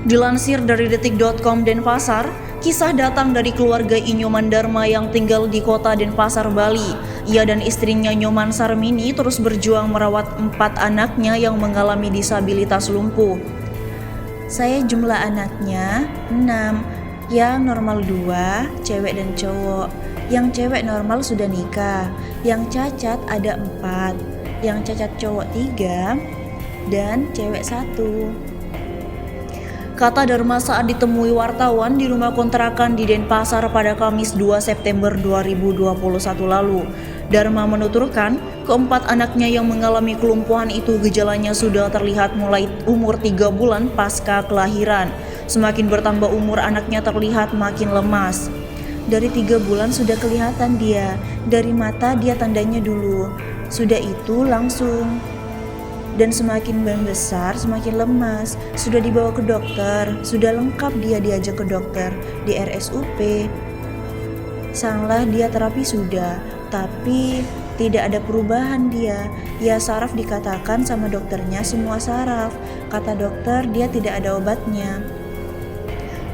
Dilansir dari detik.com Denpasar, kisah datang dari keluarga Inyoman Dharma yang tinggal di kota Denpasar, Bali. Ia dan istrinya Nyoman Sarmini terus berjuang merawat 4 anaknya yang mengalami disabilitas lumpuh. Saya jumlah anaknya 6, yang normal 2, cewek dan cowok. Yang cewek normal sudah nikah, yang cacat ada 4, yang cacat cowok 3, dan cewek 1. Kata Dharma saat ditemui wartawan di rumah kontrakan di Denpasar pada Kamis 2 September 2021 lalu. Dharma menuturkan, keempat anaknya yang mengalami kelumpuhan itu gejalanya sudah terlihat mulai umur 3 bulan pasca kelahiran. Semakin bertambah umur anaknya terlihat makin lemas. Dari 3 bulan sudah kelihatan dia, dari mata dia tandanya dulu. Sudah itu langsung. Dan semakin membesar, semakin lemas. Sudah dibawa ke dokter, sudah lengkap dia diajak ke dokter di RSUP. Sanglah dia terapi sudah, tapi tidak ada perubahan dia. Ya saraf dikatakan sama dokternya semua saraf. Kata dokter dia tidak ada obatnya.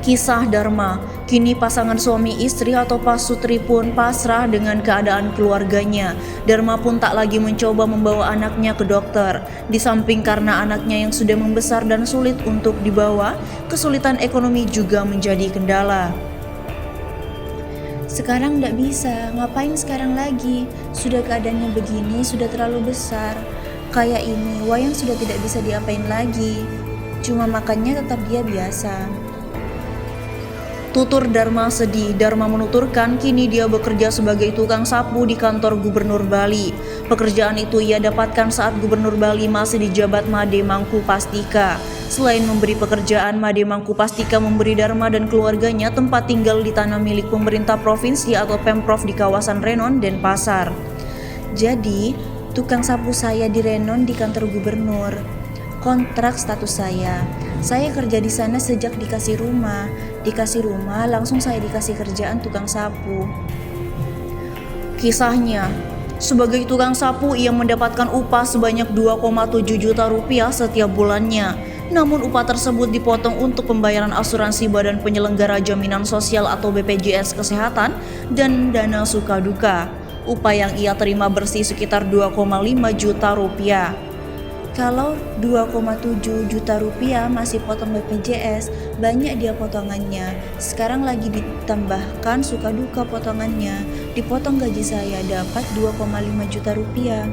Kisah Dharma, kini pasangan suami istri atau pasutri pun pasrah dengan keadaan keluarganya. Dharma pun tak lagi mencoba membawa anaknya ke dokter. Di samping karena anaknya yang sudah membesar dan sulit untuk dibawa, kesulitan ekonomi juga menjadi kendala. Sekarang tidak bisa, ngapain sekarang lagi? Sudah keadaannya begini, sudah terlalu besar. Kayak ini, wayang sudah tidak bisa diapain lagi. Cuma makannya tetap dia biasa. Tutur Dharma sedih. Dharma menuturkan kini dia bekerja sebagai tukang sapu di kantor Gubernur Bali. Pekerjaan itu ia dapatkan saat Gubernur Bali masih dijabat Made Mangku Pastika. Selain memberi pekerjaan, Made Mangku Pastika memberi Dharma dan keluarganya tempat tinggal di tanah milik pemerintah provinsi atau Pemprov di kawasan Renon, Denpasar. Jadi, tukang sapu saya di Renon di kantor Gubernur. Kontrak status saya. Saya kerja di sana sejak dikasih rumah. Dikasih rumah, langsung saya dikasih kerjaan tukang sapu. Kisahnya, sebagai tukang sapu ia mendapatkan upah sebanyak 2,7 juta rupiah setiap bulannya. Namun upah tersebut dipotong untuk pembayaran asuransi Badan Penyelenggara Jaminan Sosial atau BPJS Kesehatan dan dana suka duka. Upah yang ia terima bersih sekitar 2,5 juta rupiah. Kalau 2,7 juta rupiah masih potong BPJS, banyak dia potongannya. Sekarang lagi ditambahkan suka duka potongannya. Dipotong gaji saya dapat 2,5 juta rupiah.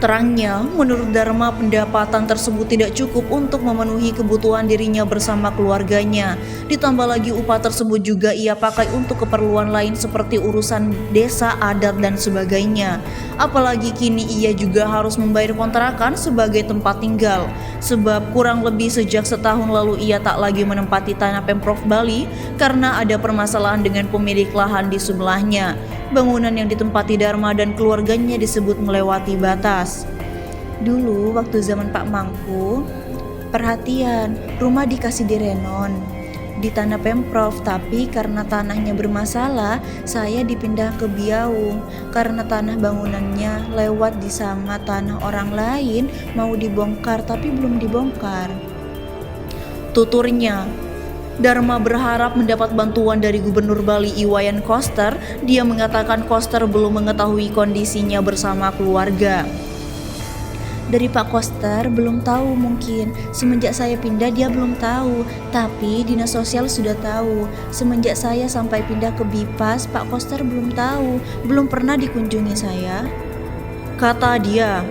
Terangnya, menurut Dharma pendapatan tersebut tidak cukup untuk memenuhi kebutuhan dirinya bersama keluarganya. Ditambah lagi upah tersebut juga ia pakai untuk keperluan lain seperti urusan desa, adat, dan sebagainya. Apalagi kini ia juga harus membayar kontrakan sebagai tempat tinggal. Sebab kurang lebih sejak setahun lalu ia tak lagi menempati tanah Pemprov Bali karena ada permasalahan dengan pemilik lahan di sebelahnya. Bangunan yang ditempati Dharma dan keluarganya disebut melewati batas. Dulu waktu zaman Pak Mangku, perhatian, rumah dikasih di Renon, di tanah Pemprov, tapi karena tanahnya bermasalah, saya dipindah ke Biaung. Karena tanah bangunannya lewat di sama tanah orang lain, mau dibongkar tapi belum dibongkar. Tuturnya, Dharma berharap mendapat bantuan dari Gubernur Bali Iwayan Koster. Dia mengatakan Koster belum mengetahui kondisinya bersama keluarga. Dari Pak Koster belum tahu, mungkin semenjak saya pindah dia belum tahu, tapi dinas sosial sudah tahu. Semenjak saya sampai pindah ke Bipas, Pak Koster belum tahu, belum pernah dikunjungi saya. Kata dia,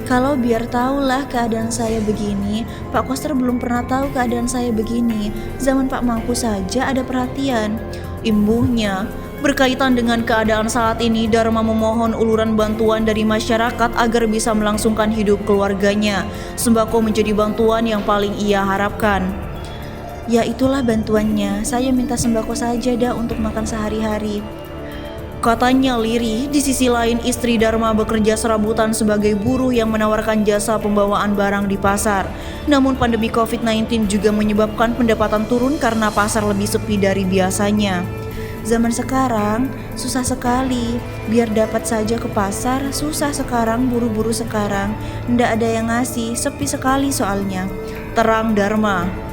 kalau biar tahulah keadaan saya begini, Pak Koster belum pernah tahu keadaan saya begini. Zaman Pak Mangku saja ada perhatian. Imbuhnya, berkaitan dengan keadaan saat ini, Dharma memohon uluran bantuan dari masyarakat agar bisa melangsungkan hidup keluarganya. Sembako menjadi bantuan yang paling ia harapkan. Ya itulah bantuannya, saya minta sembako saja dah untuk makan sehari-hari. Katanya lirih. Di sisi lain, istri Dharma bekerja serabutan sebagai buruh yang menawarkan jasa pembawaan barang di pasar. Namun pandemi COVID-19 juga menyebabkan pendapatan turun karena pasar lebih sepi dari biasanya. Zaman sekarang susah sekali, biar dapat saja ke pasar susah sekarang, buru-buru sekarang, ndak ada yang ngasih, sepi sekali soalnya. Terang Dharma.